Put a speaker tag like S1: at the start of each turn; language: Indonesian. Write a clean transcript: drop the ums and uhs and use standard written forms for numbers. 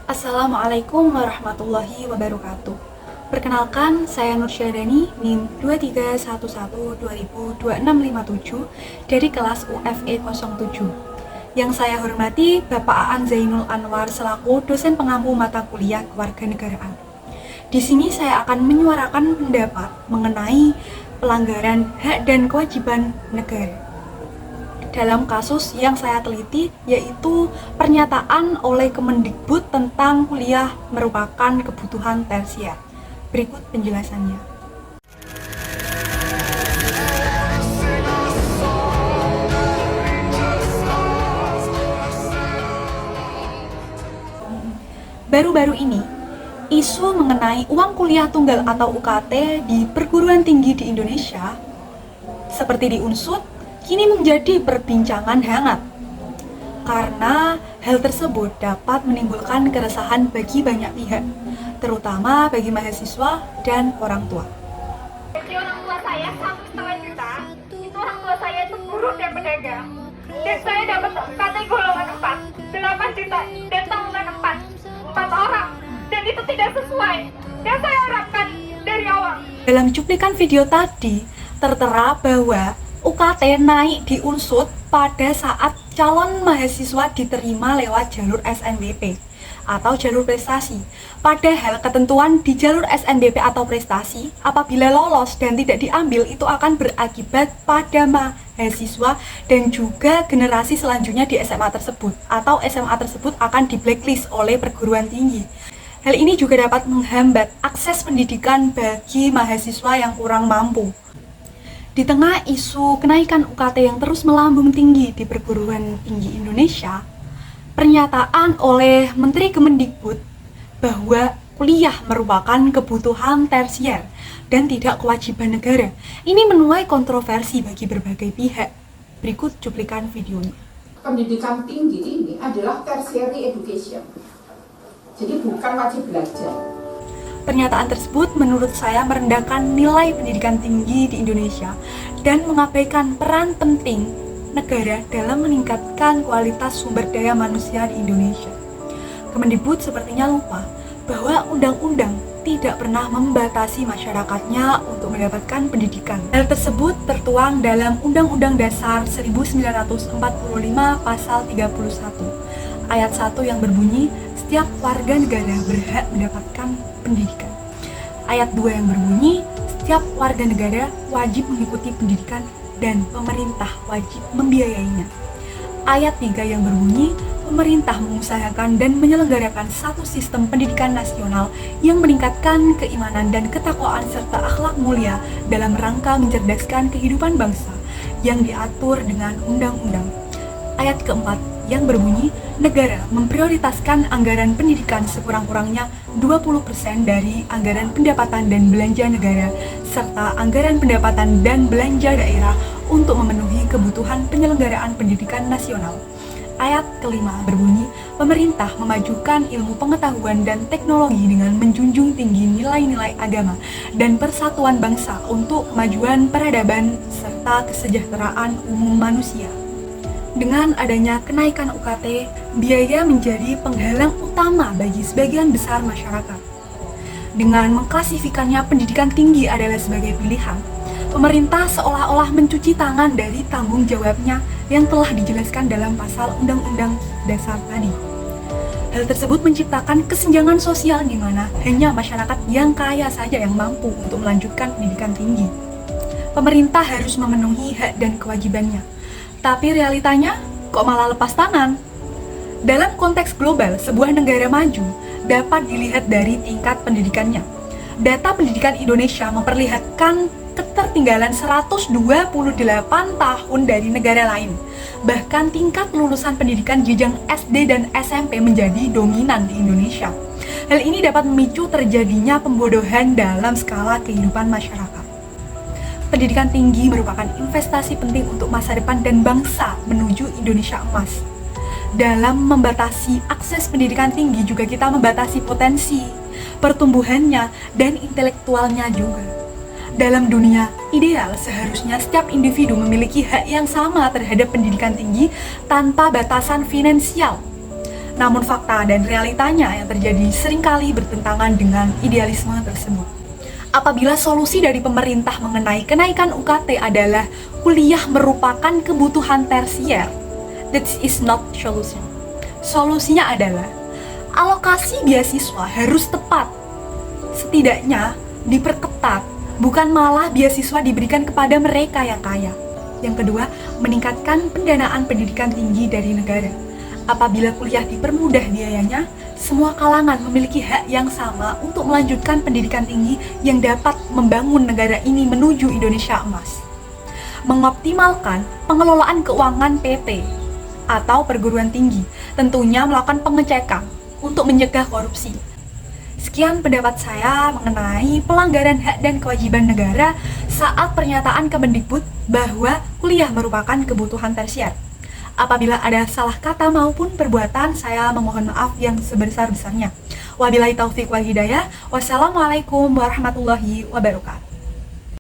S1: Assalamualaikum warahmatullahi wabarakatuh. Perkenalkan, saya Nur Syadani, NIM 2311202657 dari kelas UFE 07. Yang saya hormati Bapak Aan Zainul Anwar selaku dosen pengampu mata kuliah kewarganegaraan. Di sini saya akan menyuarakan pendapat mengenai pelanggaran hak dan kewajiban negara. Dalam kasus yang saya teliti, yaitu pernyataan oleh Kemendikbud tentang kuliah merupakan kebutuhan tersier. Berikut penjelasannya. Baru-baru ini, isu mengenai uang kuliah tunggal atau UKT di perguruan tinggi di Indonesia, seperti di Unsud, kini menjadi perbincangan hangat. Karena hal tersebut dapat menimbulkan keresahan bagi banyak pihak, terutama bagi mahasiswa dan orang tua.
S2: Jadi orang tua saya 1,5 juta, itu orang tua saya itu buruh dan pedagang. Dan saya dapat UKT golongan 4, 8 juta, dan tahunan 4 orang. Dan itu tidak sesuai. Dan saya harapkan dari awal.
S1: Dalam cuplikan video tadi, tertera bahwa UKT naik di Unsud pada saat calon mahasiswa diterima lewat jalur SNBP atau jalur prestasi. Padahal ketentuan di jalur SNBP atau prestasi apabila lolos dan tidak diambil itu akan berakibat pada mahasiswa dan juga generasi selanjutnya di SMA tersebut, atau SMA tersebut akan di blacklist oleh perguruan tinggi. Hal ini juga dapat menghambat akses pendidikan bagi mahasiswa yang kurang mampu. Di tengah isu kenaikan UKT yang terus melambung tinggi di perguruan tinggi Indonesia, pernyataan oleh Menteri Kemendikbud bahwa kuliah merupakan kebutuhan tersier dan tidak kewajiban negara, ini menuai kontroversi bagi berbagai pihak. Berikut cuplikan videonya.
S3: Pendidikan tinggi ini adalah tertiary education, jadi bukan wajib belajar.
S1: Pernyataan tersebut menurut saya merendahkan nilai pendidikan tinggi di Indonesia dan mengabaikan peran penting negara dalam meningkatkan kualitas sumber daya manusia di Indonesia. Kemendikbud sepertinya lupa bahwa undang-undang tidak pernah membatasi masyarakatnya untuk mendapatkan pendidikan. Hal tersebut tertuang dalam Undang-Undang Dasar 1945 Pasal 31 Ayat 1 yang berbunyi, setiap warga negara berhak mendapatkan pendidikan. Ayat 2 yang berbunyi, setiap warga negara wajib mengikuti pendidikan dan pemerintah wajib membiayainya. Ayat 3 yang berbunyi, pemerintah mengusahakan dan menyelenggarakan satu sistem pendidikan nasional yang meningkatkan keimanan dan ketakwaan serta akhlak mulia dalam rangka mencerdaskan kehidupan bangsa yang diatur dengan undang-undang. Ayat keempat yang berbunyi, negara memprioritaskan anggaran pendidikan sekurang-kurangnya 20% dari anggaran pendapatan dan belanja negara serta anggaran pendapatan dan belanja daerah untuk memenuhi kebutuhan penyelenggaraan pendidikan nasional. Ayat kelima berbunyi, pemerintah memajukan ilmu pengetahuan dan teknologi dengan menjunjung tinggi nilai-nilai agama dan persatuan bangsa untuk kemajuan peradaban serta kesejahteraan umum manusia. Dengan adanya kenaikan UKT, biaya menjadi penghalang utama bagi sebagian besar masyarakat. Dengan mengklasifikannya pendidikan tinggi adalah sebagai pilihan, pemerintah seolah-olah mencuci tangan dari tanggung jawabnya yang telah dijelaskan dalam pasal Undang-Undang Dasar tadi. Hal tersebut menciptakan kesenjangan sosial di mana hanya masyarakat yang kaya saja yang mampu untuk melanjutkan pendidikan tinggi. Pemerintah harus memenuhi hak dan kewajibannya. Tapi realitanya kok malah lepas tangan? Dalam konteks global, sebuah negara maju dapat dilihat dari tingkat pendidikannya. Data pendidikan Indonesia memperlihatkan ketertinggalan 128 tahun dari negara lain. Bahkan tingkat lulusan pendidikan jenjang SD dan SMP menjadi dominan di Indonesia. Hal ini dapat memicu terjadinya pembodohan dalam skala kehidupan masyarakat. Pendidikan tinggi merupakan investasi penting untuk masa depan dan bangsa menuju Indonesia emas. Dalam membatasi akses pendidikan tinggi juga kita membatasi potensi, pertumbuhannya, dan intelektualnya juga. Dalam dunia ideal, seharusnya setiap individu memiliki hak yang sama terhadap pendidikan tinggi tanpa batasan finansial. Namun fakta dan realitanya yang terjadi seringkali bertentangan dengan idealisme tersebut. Apabila solusi dari pemerintah mengenai kenaikan UKT adalah kuliah merupakan kebutuhan tersier, that is not solution. Solusinya adalah alokasi beasiswa harus tepat, setidaknya diperketat, bukan malah beasiswa diberikan kepada mereka yang kaya. Yang kedua, meningkatkan pendanaan pendidikan tinggi dari negara. Apabila kuliah dipermudah biayanya, semua kalangan memiliki hak yang sama untuk melanjutkan pendidikan tinggi yang dapat membangun negara ini menuju Indonesia emas. Mengoptimalkan pengelolaan keuangan PT atau perguruan tinggi, tentunya melakukan pengecekan untuk mencegah korupsi. Sekian pendapat saya mengenai pelanggaran hak dan kewajiban negara saat pernyataan Kemendikbud bahwa kuliah merupakan kebutuhan tersier. Apabila ada salah kata maupun perbuatan, saya memohon maaf yang sebesar-besarnya. Wabillahi taufiq wal hidayah. Wassalamualaikum warahmatullahi wabarakatuh.